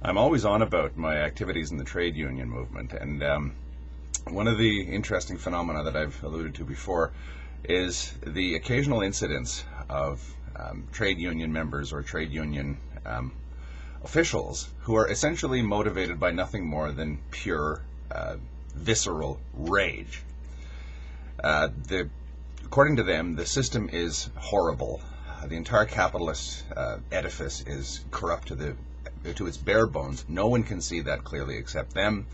I'm always on about my activities in the trade union movement, and one of the interesting phenomena that I've alluded to before is the occasional incidence of trade union members or trade union officials who are essentially motivated by nothing more than pure visceral rage. According to them, the system is horrible. The entire capitalist edifice is corrupt to its bare bones. No one can see that clearly except them.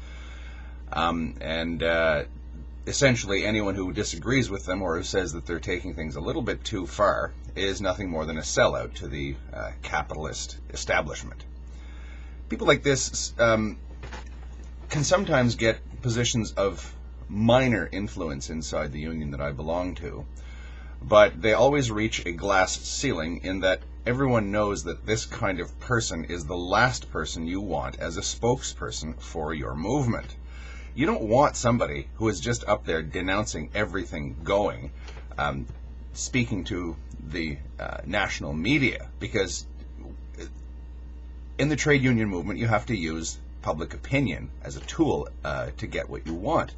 Essentially, anyone who disagrees with them or who says that they're taking things a little bit too far is nothing more than a sellout to the capitalist establishment. People like this can sometimes get positions of minor influence inside the union that I belong to, but they always reach a glass ceiling in that everyone knows that this kind of person is the last person you want as a spokesperson for your movement. You don't want somebody who is just up there denouncing everything going, speaking to the national media, because in the trade union movement you have to use public opinion as a tool to get what you want.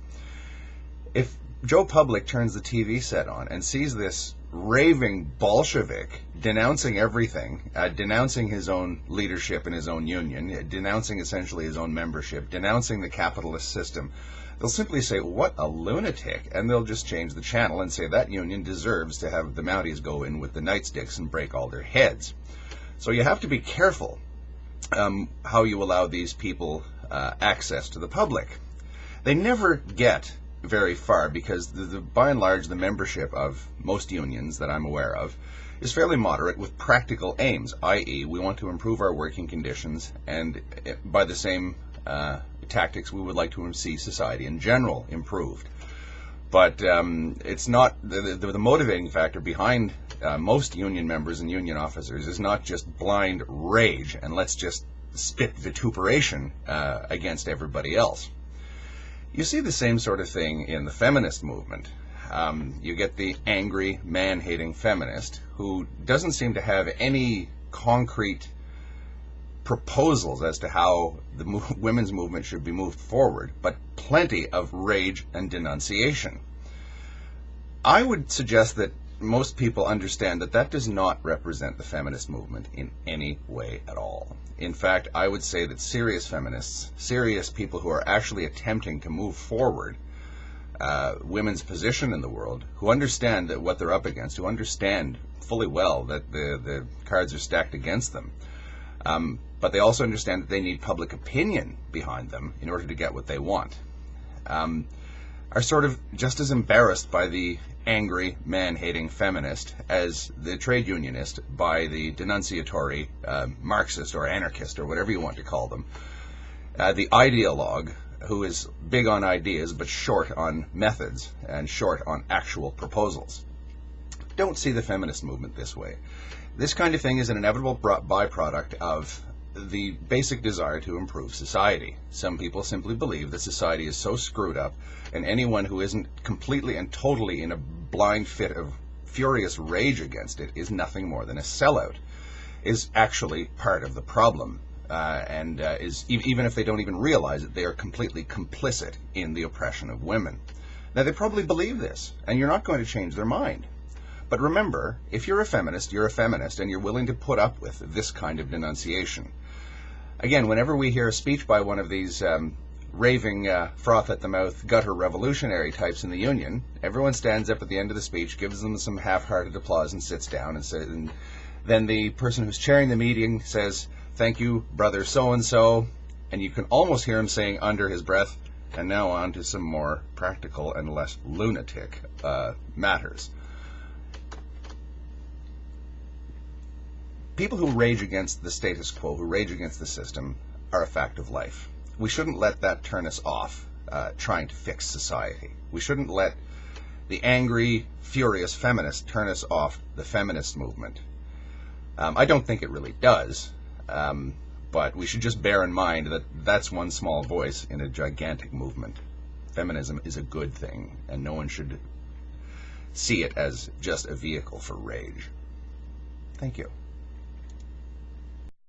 If Joe Public turns the TV set on and sees this raving Bolshevik denouncing everything, denouncing his own leadership in his own union, denouncing essentially his own membership, denouncing the capitalist system, they'll simply say, "What a lunatic," and they'll just change the channel and say that union deserves to have the Mounties go in with the nightsticks and break all their heads. So you have to be careful how you allow these people access to the public. They never get very far because by and large the membership of most unions that I'm aware of is fairly moderate with practical aims, i.e. we want to improve our working conditions, and by the same tactics we would like to see society in general improved. But it's not the motivating factor behind most union members and union officers is not just blind rage and let's just spit vituperation against everybody else. You see the same sort of thing in the feminist movement. You get the angry, man-hating feminist who doesn't seem to have any concrete proposals as to how the women's movement should be moved forward, but plenty of rage and denunciation. I would suggest that most people understand that that does not represent the feminist movement in any way at all. In fact, I would say that serious feminists, serious people who are actually attempting to move forward women's position in the world, who understand that what they're up against, who understand fully well that the cards are stacked against them, but they also understand that they need public opinion behind them in order to get what they want, are sort of just as embarrassed by the angry, man-hating feminist as the trade unionist by the denunciatory Marxist or anarchist or whatever you want to call them, the ideologue who is big on ideas but short on methods and short on actual proposals. Don't see the feminist movement this way. This kind of thing is an inevitable byproduct of the basic desire to improve society. Some people simply believe that society is so screwed up, and anyone who isn't completely and totally in a blind fit of furious rage against it is nothing more than a sellout, is actually part of the problem, and is even if they don't even realize it, they are completely complicit in the oppression of women. Now, they probably believe this, and you're not going to change their mind. But remember, if you're a feminist, and you're willing to put up with this kind of denunciation. Again, whenever we hear a speech by one of these raving, froth-at-the-mouth, gutter revolutionary types in the union, everyone stands up at the end of the speech, gives them some half-hearted applause, and sits down. And then the person who's chairing the meeting says, "Thank you, brother so-and-so," and you can almost hear him saying under his breath, "And now on to some more practical and less lunatic matters." People who rage against the status quo, who rage against the system, are a fact of life. We shouldn't let that turn us off trying to fix society. We shouldn't let the angry, furious feminist turn us off the feminist movement. I don't think it really does, but we should just bear in mind that that's one small voice in a gigantic movement. Feminism is a good thing, and no one should see it as just a vehicle for rage. Thank you.